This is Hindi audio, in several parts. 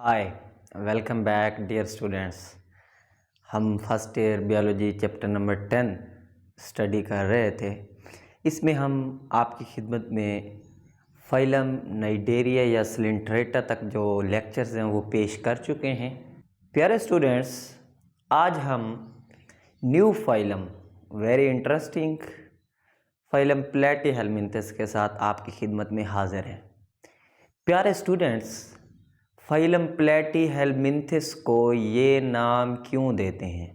हाय, वेलकम बैक डियर स्टूडेंट्स। हम first year biology chapter number 10 study कर रहे थे। इसमें हम आपकी खिदमत में फाइलम नाइडेरिया या सिलिंट्रेटा तक जो लेक्चर्स हैं वो पेश कर चुके हैं। प्यारे स्टूडेंट्स, आज हम new phylum very interesting phylum platyhelminthes के साथ आपकी खिदमत में हाजिर हैं। प्यारे स्टूडेंट्स, फाइलम प्लेटीहेलमिन्थस को ये नाम क्यों देते हैं?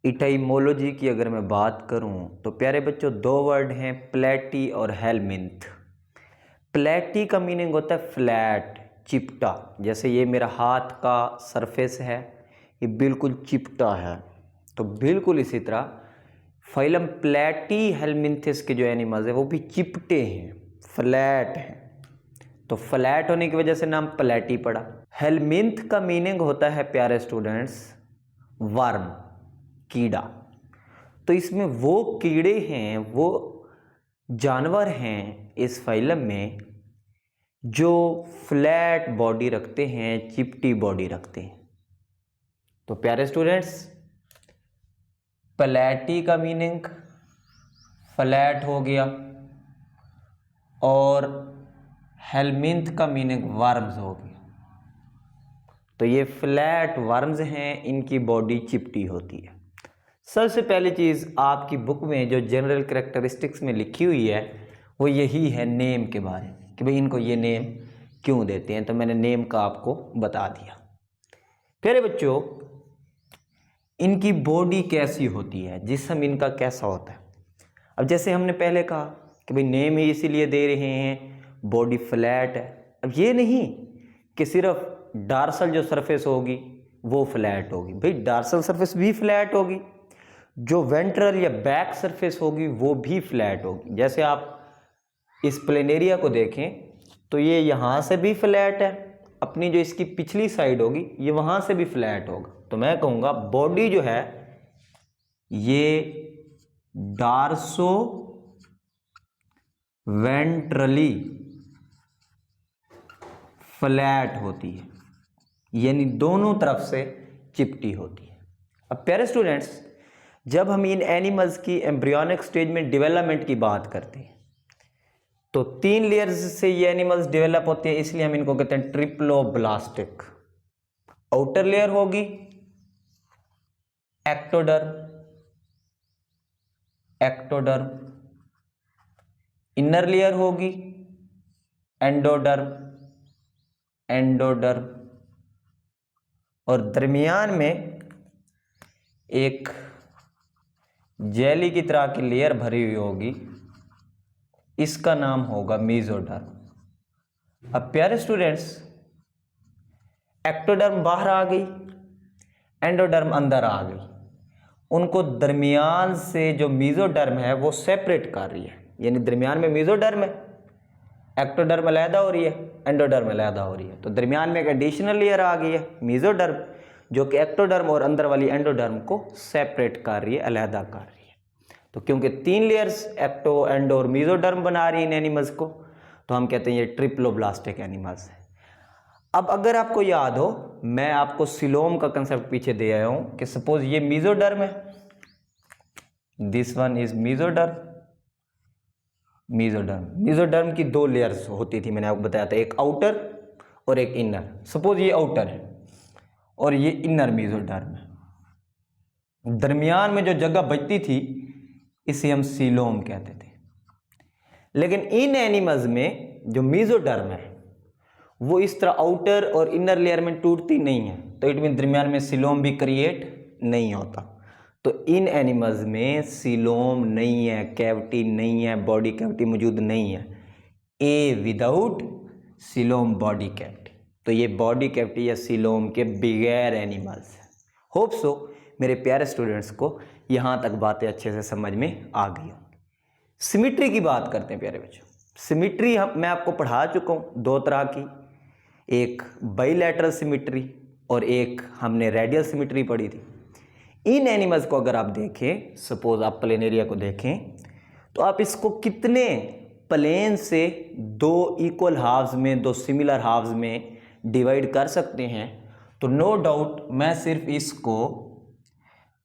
इटाइमोलॉजी की अगर मैं बात करूं तो प्यारे बच्चों दो वर्ड हैं, प्लेटी और हेलमिन्थ। प्लेटी का मीनिंग होता है फ्लैट, चिपटा। जैसे ये मेरा हाथ का सरफेस है, ये बिल्कुल चिपटा है, तो बिल्कुल इसी तरह फाइलम प्लेटीहेलमिन्थस के जो एनिमल्स हैं वो भी चिपटे हैं, फ्लैट हैं। तो फ्लैट होने की वजह से नाम प्लेटी पड़ा। हेलमिन्थ का मीनिंग होता है प्यारे स्टूडेंट्स वर्म, कीड़ा। तो इसमें वो कीड़े हैं, वो जानवर हैं इस फाइलम में जो फ्लैट बॉडी रखते हैं, चिपटी बॉडी रखते हैं। तो प्यारे स्टूडेंट्स, प्लेटी का मीनिंग फ्लैट हो गया और हेलमिन्थ का मीनिंग वर्म्स हो गया। तो ये फ्लैट वर्म्स हैं, इनकी बॉडी चिपटी होती है। सबसे पहली चीज़ आपकी बुक में जो जनरल कैरेक्टरिस्टिक्स में लिखी हुई है वो यही है नेम के बारे में, कि भाई इनको ये नेम क्यों देते हैं। तो मैंने नेम का आपको बता दिया। प्यारे बच्चों, इनकी बॉडी कैसी होती है, जिस्म इनका कैसा होता है। अब जैसे हमने पहले कहा कि भाई नेम ही इसीलिए दे रहे हैं, बॉडी फ्लैट है। अब ये नहीं कि सिर्फ डार्सल जो सरफेस होगी वो फ्लैट होगी, भाई डार्सल सरफेस भी फ्लैट होगी, जो वेंट्रल या बैक सरफेस होगी वो भी फ्लैट होगी। जैसे आप इस प्लेनेरिया को देखें तो ये यहाँ से भी फ्लैट है, अपनी जो इसकी पिछली साइड होगी ये वहाँ से भी फ्लैट होगा। तो मैं कहूँगा बॉडी जो है ये डार्सो वेंट्रली फ्लैट होती है, यानी दोनों तरफ से चिपटी होती है। अब प्यारे स्टूडेंट्स, जब हम इन एनिमल्स की एम्ब्रियोनिक स्टेज में डेवलपमेंट की बात करते हैं तो 3 लेयर्स से ये एनिमल्स डेवलप होते हैं, इसलिए हम इनको कहते हैं ट्रिप्लोब्लास्टिक। आउटर लेयर होगी एक्टोडर्म, इनर लेयर होगी एंडोडर्म, और दरमियान में एक जेली की तरह की लेयर भरी हुई होगी, इसका नाम होगा मेसोडर्म। अब प्यारे स्टूडेंट्स, एक्टोडर्म बाहर आ गई, एंडोडर्म अंदर आ गई। उनको दरमियान से जो मेसोडर्म है वो सेपरेट कर रही है, यानी दरमियान में मेसोडर्म है, एक्टोडर्म अलहदा हो रही है, एंडोडर्म अलहदा हो रही है। तो दरमियान में एक एडिशनल लेयर आ गई है मेसोडर्म, जो कि एक्टोडर्म और अंदर वाली एंडोडर्म को सेपरेट कर रही है, अलहदा कर रही है। तो क्योंकि 3 लेयर्स एक्टो, एंडो और मेसोडर्म बना रही है इन एनिमल्स को, तो हम कहते हैं ये ट्रिप्लोब्लास्टिक एनिमल्स है। अब अगर आपको याद हो, मैं आपको सिलोम का कंसेप्ट पीछे दे आया हूं कि सपोज ये मेसोडर्म है, दिस वन इज मेसोडर्म की 2 लेयर्स होती थी, मैंने आपको बताया था, एक आउटर और एक इनर। सपोज ये आउटर है और ये इनर मेसोडर्म है। दरमियान में जो जगह बचती थी इसे हम सीलोम कहते थे। लेकिन इन एनिमल्स में जो मेसोडर्म है वो इस तरह आउटर और इनर लेयर में टूटती नहीं है, तो इट मीन दरमियान में सीलोम भी क्रिएट नहीं होता। तो इन एनिमल्स में सीलोम नहीं है, कैविटी नहीं है, बॉडी कैविटी मौजूद नहीं है। ए विदाउट सीलोम बॉडी कैविटी। तो ये बॉडी कैविटी या सीलोम के बगैर एनिमल्स हैं। होप सो मेरे प्यारे स्टूडेंट्स को यहाँ तक बातें अच्छे से समझ में आ गई होंगी। सिमिट्री की बात करते हैं प्यारे बच्चों। सिमिट्री मैं आपको पढ़ा चुका हूँ 2 तरह की, एक बाइलैटरल सिमिट्री और एक हमने रेडियल सिमिट्री पढ़ी थी। इन एनिमल्स को अगर आप देखें, सपोज आप प्लेनेरिया को देखें, तो आप इसको कितने प्लेन से 2 इक्वल हाफ्स में, 2 सिमिलर हाफ्स में डिवाइड कर सकते हैं, तो नो डाउट मैं सिर्फ इसको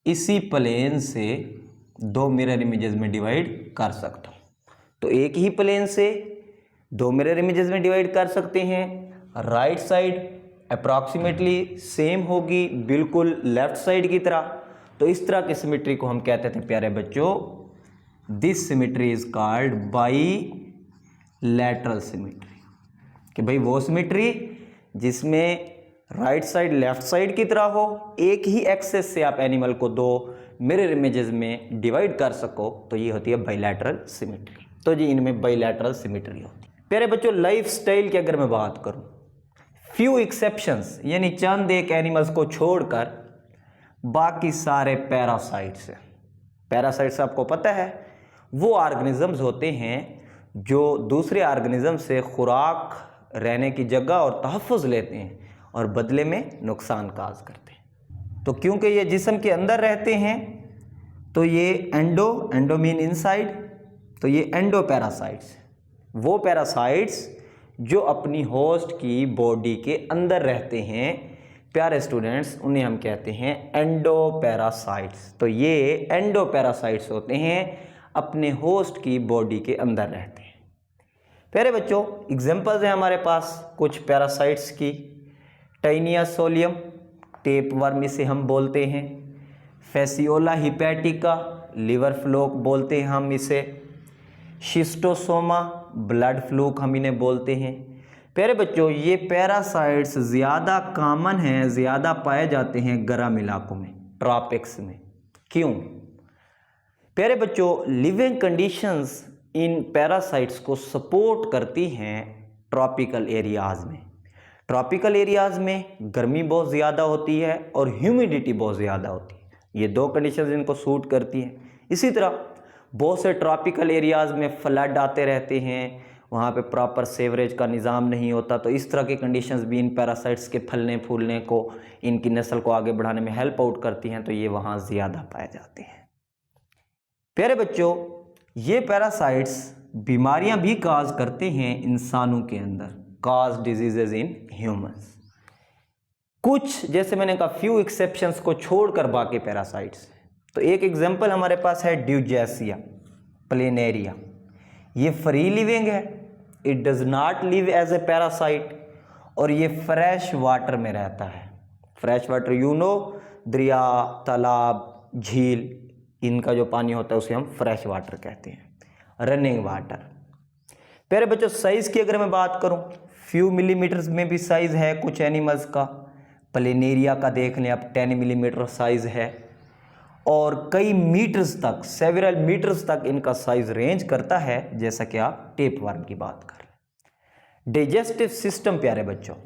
इसी प्लेन से दो मिरर इमेजेस में डिवाइड कर सकता हूँ। तो एक ही प्लेन से दो मिरर इमेजेस में डिवाइड कर सकते हैं। राइट साइड अप्रॉक्सीमेटली सेम होगी, बिल्कुल लेफ्ट साइड की तरह। तो इस तरह की सिमेट्री को हम कहते थे प्यारे बच्चों, this symmetry is called bilateral symmetry. कि भाई वो सिमेट्री जिसमें राइट साइड लेफ्ट साइड की तरह हो, एक ही एक्सेस से आप एनिमल को दो मिरर इमेजेस में डिवाइड कर सको, तो ये होती है बाईलैटरल सिमेट्री। तो जी इनमें बाईलैटरल सिमेट्री होती है। प्यारे बच्चों लाइफ स्टाइल की अगर मैं बात करूं, फ्यू एक्सेप्शंस यानी चंद एक एनिमल्स को छोड़कर बाकी सारे पैरासाइट्स हैं। पैरासाइट्स आपको पता है वो ऑर्गेनिजम्स होते हैं जो दूसरे ऑर्गेनिज्म से खुराक, रहने की जगह और तहफ़्फ़ुज़ लेते हैं और बदले में नुकसान काज करते हैं। तो क्योंकि ये जिस्म के अंदर रहते हैं तो ये एंडो मीन इनसाइड, तो ये एंडो पैरासाइट्स, वो पैरासाइट्स जो अपनी होस्ट की बॉडी के अंदर रहते हैं प्यारे स्टूडेंट्स, उन्हें हम कहते हैं एंडो पैरासाइट्स। तो ये एंडो पैरासाइट्स होते हैं, अपने होस्ट की बॉडी के अंदर रहते हैं। प्यारे बच्चों एग्जांपल्स हैं हमारे पास कुछ पैरासाइट्स की। टाइनिया सोलियम, टेप वर्म इसे हम बोलते हैं। फेसियोला हिपैटिका, लिवर फ्लूक बोलते हैं हम इसे। शिस्टोसोमा, ब्लड फ्लूक हम इन्हें बोलते हैं। प्यारे बच्चों ये पैरासाइट्स ज़्यादा कॉमन हैं, ज़्यादा पाए जाते हैं गर्म इलाकों में, ट्रॉपिक्स में। क्यों? प्यारे बच्चों लिविंग कंडीशंस इन पैरासाइट्स को सपोर्ट करती हैं ट्रॉपिकल एरियाज़ में। ट्रॉपिकल एरियाज़ में गर्मी बहुत ज़्यादा होती है और ह्यूमिडिटी बहुत ज़्यादा होती है, ये दो कंडीशंस इनको सूट करती हैं। इसी तरह बहुत से ट्रॉपिकल एरियाज़ में फ्लड आते रहते हैं, वहाँ पे प्रॉपर सेवरेज का निज़ाम नहीं होता, तो इस तरह की कंडीशंस भी इन पैरासाइट्स के फलने फूलने को, इनकी नस्ल को आगे बढ़ाने में हेल्प आउट करती हैं, तो ये वहाँ ज़्यादा पाए जाते हैं। प्यारे बच्चों ये पैरासाइट्स बीमारियां भी काज करते हैं इंसानों के अंदर, काज डिजीजेज इन ह्यूमंस। कुछ जैसे मैंने कहा फ्यू एक्सेप्शंस को छोड़कर बाकी पैरासाइट्स। तो एक एग्जांपल हमारे पास है ड्यूजेसिया प्लेनेरिया। ये फ्री लिविंग है, it does not live as a parasite, और ये फ्रेश वाटर में रहता है। फ्रेश वाटर यू नो, दरिया, तालाब, झील, इनका जो पानी होता है उसे हम फ्रेश वाटर कहते हैं, रनिंग वाटर। प्यारे बच्चों साइज़ की अगर मैं बात करूं, फ्यू मिलीमीटर्स में भी साइज़ है कुछ एनिमल्स का। प्लेनेरिया का देख लें आप 10 मिलीमीटर साइज़ है, और कई मीटर्स तक, सेवरल मीटर्स तक इनका साइज़ रेंज करता है, जैसा कि आप टेप वर्म की बात कर लें। डाइजेस्टिव सिस्टम प्यारे बच्चों,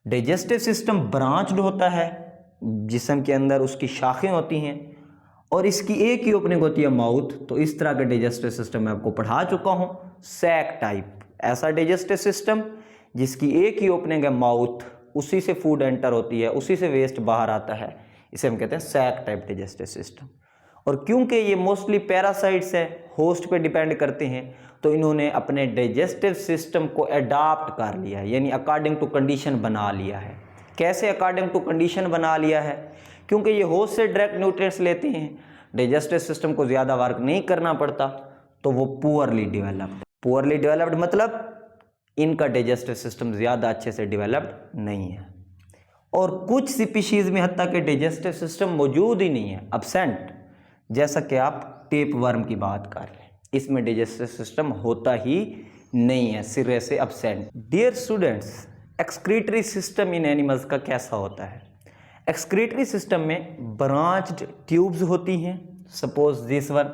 डाइजेस्टिव सिस्टम ब्रांच्ड होता है, जिस्म के अंदर उसकी शाखें होती हैं और इसकी एक ही ओपनिंग होती है माउथ। तो इस तरह का डाइजेस्टिव सिस्टम मैं आपको पढ़ा चुका हूँ, सैक टाइप, ऐसा डाइजेस्टिव सिस्टम जिसकी एक ही ओपनिंग है माउथ, उसी से फूड एंटर होती है, उसी से वेस्ट बाहर आता है, इसे हम कहते हैं सैक टाइप डाइजेस्टिव सिस्टम। और क्योंकि ये मोस्टली पैरासाइट्स हैं, होस्ट पे डिपेंड करते हैं, तो इन्होंने अपने डाइजेस्टिव सिस्टम को अडॉप्ट कर लिया है, यानी अकॉर्डिंग टू कंडीशन बना लिया है। कैसे अकॉर्डिंग टू कंडीशन बना लिया है? क्योंकि ये होस्ट से डायरेक्ट न्यूट्रिएंट्स लेते हैं, डाइजेस्टिव सिस्टम को ज़्यादा वर्क नहीं करना पड़ता, तो वो पुअरली डेवलप्ड मतलब इनका डाइजेस्टिव सिस्टम ज़्यादा अच्छे से डेवलप्ड नहीं है। और कुछ स्पीशीज़ में हत्ता के डाइजेस्टिव सिस्टम मौजूद ही नहीं है, अब्सेंट, जैसा कि आप टेप वर्म की बात कर लें, इसमें डाइजेस्टिव सिस्टम होता ही नहीं है, सिरे से absent. Dear students, excretory system in animals का कैसा होता है? एक्सक्रीटरी सिस्टम में ब्रांच्ड ट्यूब्स होती हैं। सपोज दिस वन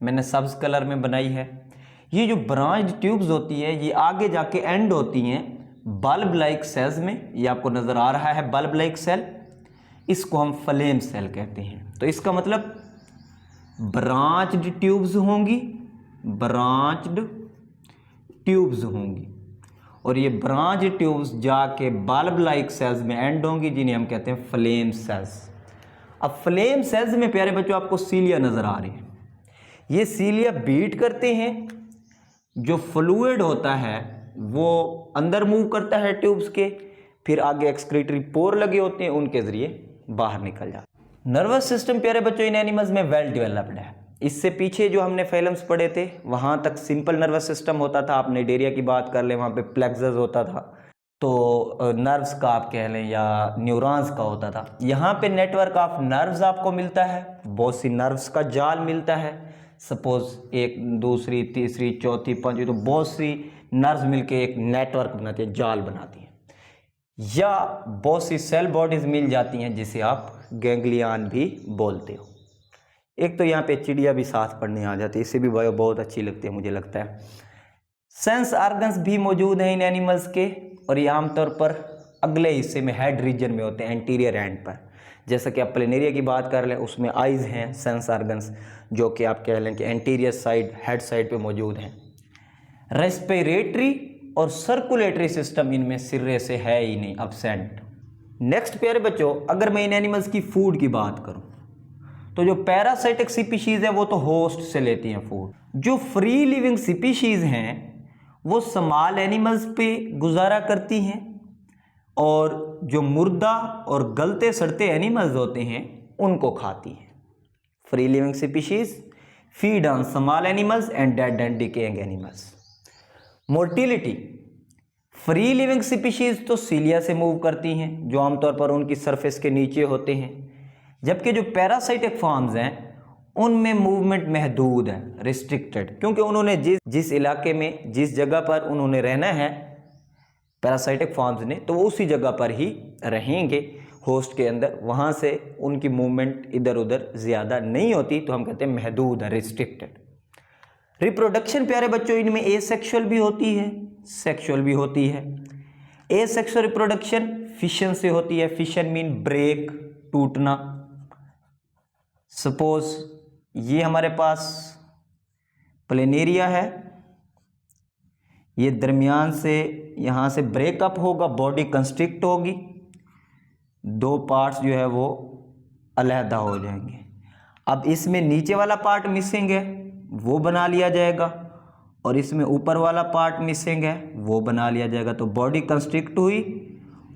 मैंने सब्ज कलर में बनाई है। ये जो ब्रांच्ड ट्यूब्स होती है ये आगे जाके एंड होती हैं बल्ब लाइक सेल्स में। ये आपको नज़र आ रहा है बल्ब लाइक सेल, इसको हम फ्लेम सेल कहते हैं। तो इसका मतलब ब्रांच्ड ट्यूब्स होंगी, और ये ब्रांच ट्यूब्स जाके बल्ब लाइक सेल्स में एंड होंगी, जिन्हें हम कहते हैं फ्लेम सेल्स। अब फ्लेम सेल्स में प्यारे बच्चों आपको सीलिया नज़र आ रही है। ये सीलिया बीट करते हैं, जो फ्लूइड होता है वो अंदर मूव करता है ट्यूब्स के, फिर आगे एक्सक्रीटरी पोर लगे होते हैं, उनके जरिए बाहर निकल जाते हैं। नर्वस सिस्टम प्यारे बच्चों इन एनिमल्स में वेल डेवलप्ड है। इससे पीछे जो हमने फैलम्स पढ़े थे वहाँ तक सिंपल नर्वस सिस्टम होता था। आप नाइडेरिया की बात कर लें, वहाँ पे प्लेक्सस होता था, तो नर्व्स का आप कह लें या न्यूरॉन्स का होता था। यहाँ पे नेटवर्क ऑफ नर्व्स आपको मिलता है, बहुत सी नर्व्स का जाल मिलता है। सपोज एक, दूसरी, तीसरी, चौथी, पांचवी, तो बहुत सी नर्व्स मिलके एक नेटवर्क बनाती है, जाल बनाती है। या बहुत सी सेल बॉडीज मिल जाती हैं जिसे आप गैंग्लियन भी बोलते हो। एक तो यहाँ पे चिड़िया भी साथ पढ़ने आ जाती है, इससे भी बायो बहुत अच्छी लगती है मुझे लगता है। सेंस ऑर्गन्स भी मौजूद हैं इन एनिमल्स के, और ये आमतौर पर अगले हिस्से में हेड रीजन में होते हैं, एंटीरियर एंड पर। जैसा कि आप प्लेनेरिया की बात कर लें, उसमें आइज हैं सेंस ऑर्गन्स, जो कि आप कह लें कि एंटीरियर साइड, हेड साइड पे मौजूद हैं। रेस्पिरेटरी और सर्कुलेटरी सिस्टम इनमें सिरे से है ही नहीं, अब्सेंट। नेक्स्ट प्यारे बच्चों, अगर मैं इन एनिमल्स की फूड की बात करूं तो जो पैरासाइटिक स्पीशीज है वो तो होस्ट से लेती हैं फूड। जो फ्री लिविंग स्पीशीज हैं वो स्मॉल एनिमल्स पे गुजारा करती हैं, और जो मुर्दा और गलते सड़ते एनिमल्स होते हैं उनको खाती हैं। Free living species feed on small animals and dead and decaying animals. Mortality, free living species तो सीलिया से मूव करती हैं, जो आमतौर पर उनकी सरफेस के नीचे होते हैं, जबकि जो पैरासाइटिक फॉर्म्स हैं उनमें मूवमेंट महदूद है, रिस्ट्रिक्टेड, क्योंकि उन्होंने जिस इलाके में, जिस जगह पर उन्होंने रहना है पैरासाइटिक फॉर्म्स ने, तो वो उसी जगह पर ही रहेंगे होस्ट के अंदर। वहाँ से उनकी मूवमेंट इधर उधर ज़्यादा नहीं होती, तो हम कहते हैं महदूद है, रिस्ट्रिक्टेड। रिप्रोडक्शन प्यारे बच्चों इनमें एसेक्सुअल भी होती है, सेक्सुअल भी होती है। एसेक्सुअल रिप्रोडक्शन फिशन से होती है। फिशन मीन ब्रेक, टूटना। सपोज ये हमारे पास प्लेनेरिया है, ये दरमियान से यहाँ से ब्रेकअप होगा, बॉडी कंस्ट्रिक्ट होगी, दो पार्ट्स जो है वो अलहदा हो जाएंगे। अब इसमें नीचे वाला पार्ट मिसिंग है, वो बना लिया जाएगा, और इसमें ऊपर वाला पार्ट मिसिंग है, वो बना लिया जाएगा। तो बॉडी कंस्ट्रिक्ट हुई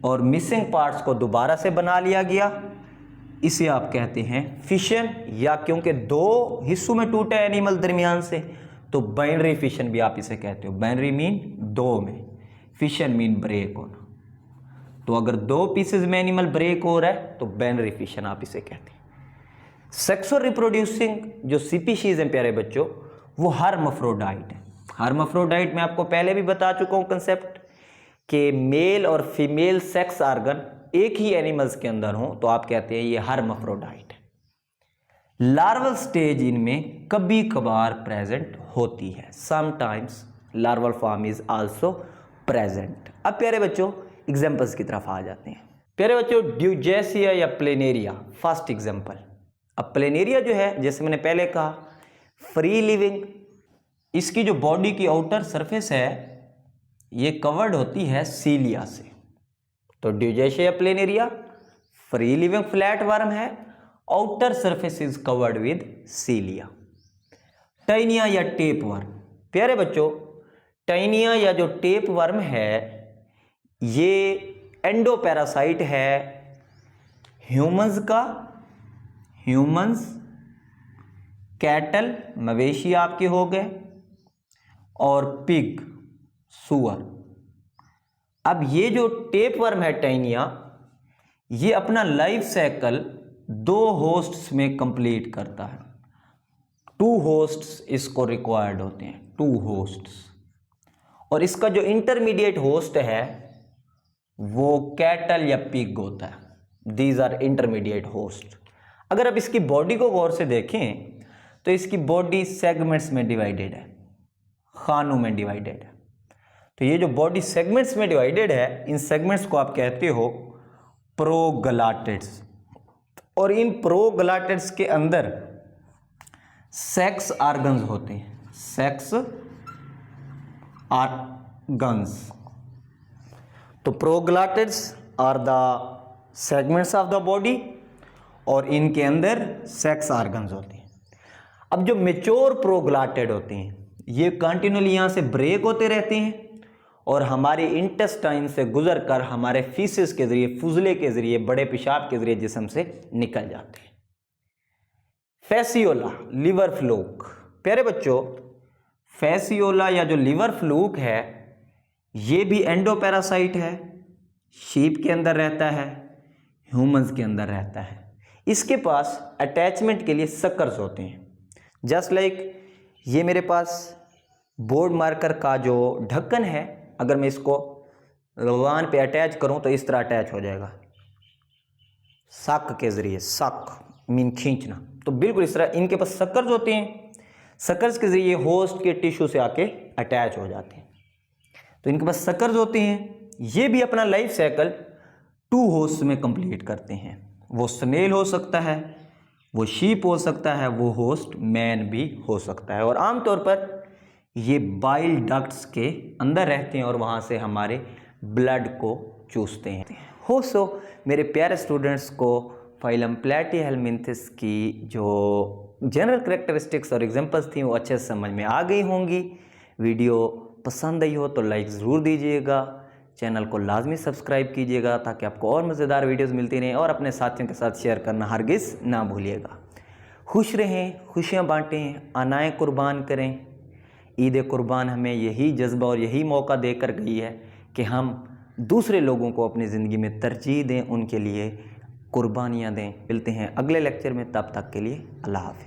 और मिसिंग पार्ट्स को दोबारा से बना लिया गया, इसे आप कहते हैं फिशन। या क्योंकि दो हिस्सों में टूटा एनिमल दरमियान से, तो बाइनरी फिशन भी आप इसे कहते हो। बाइनरी मीन दो में, फिशन मीन ब्रेक होना। तो अगर दो पीसेज में एनिमल ब्रेक हो रहा है तो बाइनरी फिशन आप इसे कहते हैं। सेक्सुअल रिप्रोड्यूसिंग जो स्पीशीज हैं प्यारे बच्चों, वो हर्माफ्रोडाइट है। हर्माफ्रोडाइट में आपको पहले भी बता चुका हूं कंसेप्ट कि मेल और फीमेल सेक्स ऑर्गन एक ही एनिमल्स के अंदर हो, तो आप कहते हैं ये हर्माफ्रोडाइट है। लार्वल स्टेज इनमें कभी कभार प्रेजेंट होती है, sometimes larval form is also present. अब प्यारे बच्चों एग्जांपल्स की तरफ आ जाते हैं। प्यारे बच्चों ड्यूजेसिया या प्लेनेरिया फर्स्ट एग्जांपल। अब प्लेनेरिया जो है, जैसे मैंने पहले कहा, फ्री लिविंग, इसकी जो बॉडी की आउटर सरफेस है ये कवर्ड होती है सीलिया से। तो Dugesia planaria free living flatworm है, outer surface is covered with cilia. Taenia या टेप वर्म, प्यारे बच्चों टाइनिया या जो टेप वर्म है ये एंडोपैरासाइट है ह्यूमंस का। ह्यूमंस, कैटल मवेशी आपके हो गए, और पिग सुअर। अब ये जो टेप वर्म है टाइनिया, ये अपना लाइफ साइकिल दो होस्ट्स में कंप्लीट करता है। 2 होस्ट्स इसको रिक्वायर्ड होते हैं, 2 होस्ट्स। और इसका जो इंटरमीडिएट होस्ट है वो कैटल या पिग होता है। These are intermediate host. अगर आप इसकी बॉडी को गौर से देखें तो इसकी बॉडी सेगमेंट्स में डिवाइडेड है, खानों में डिवाइडेड है। तो ये जो बॉडी सेगमेंट्स में डिवाइडेड है, इन सेगमेंट्स को आप कहते हो प्रोग्लाटिड्स। और इन प्रोग्लाटिड्स के अंदर सेक्स ऑर्गन्स होते हैं, सेक्स ऑर्गन्स। तो proglottids are the segments of the body, और इनके अंदर सेक्स ऑर्गन्स होते हैं। अब जो मेच्योर प्रोग्लाटिड होते हैं ये कंटिन्यूअली यहाँ से ब्रेक होते रहते हैं, और हमारे इंटेस्टाइन से गुजर कर हमारे फीसिस के जरिए, फुजले के जरिए, बड़े पेशाब के जरिए जिस्म से निकल जाते हैं। Fasciola, liver fluke. प्यारे बच्चों, फैसियोला या जो लिवर फ्लूक है ये भी एंडोपैरासाइट है, शीप के अंदर रहता है, ह्यूमंस के अंदर रहता है। इसके पास अटैचमेंट के लिए सक्कर्स होते हैं। जस्ट लाइक ये मेरे पास बोर्ड मार्कर का जो ढक्कन है, अगर मैं इसको लगान पे अटैच करूं तो इस तरह अटैच हो जाएगा, सक के जरिए, सक मीन खींचना। तो बिल्कुल इस तरह इनके पास सक्कर्स होते हैं, सक्कर्स के जरिए होस्ट के टिश्यू से आके अटैच हो जाते हैं। तो इनके पास सक्कर्स होते हैं। ये भी अपना लाइफ साइकिल 2 होस्ट में कंप्लीट करते हैं। वो स्नेल हो सकता है, वो शीप हो सकता है, वो होस्ट मैन भी हो सकता है। और आमतौर पर ये बाइल डक्ट्स के अंदर रहते हैं और वहाँ से हमारे ब्लड को चूसते हैं। सो मेरे प्यारे स्टूडेंट्स को फाइलम प्लैटीहेलमिंथस की जो जनरल करैक्टरिस्टिक्स और एग्जांपल्स थी वो अच्छे से समझ में आ गई होंगी। वीडियो पसंद आई हो तो लाइक ज़रूर दीजिएगा, चैनल को लाजमी सब्सक्राइब कीजिएगा ताकि आपको और मज़ेदार वीडियोस मिलती रहें, और अपने साथियों के साथ शेयर करना हरगिज़ ना भूलिएगा। खुश रहें, खुशियाँ बांटें, अनाएँ कुर्बान करें। ईद कुर्बान हमें यही जज्बा और यही मौका देकर गई है कि हम दूसरे लोगों को अपनी ज़िंदगी में तरजीह दें, उनके लिए कुर्बानियाँ दें। मिलते हैं अगले लेक्चर में, तब तक के लिए अल्लाह हाफिज़।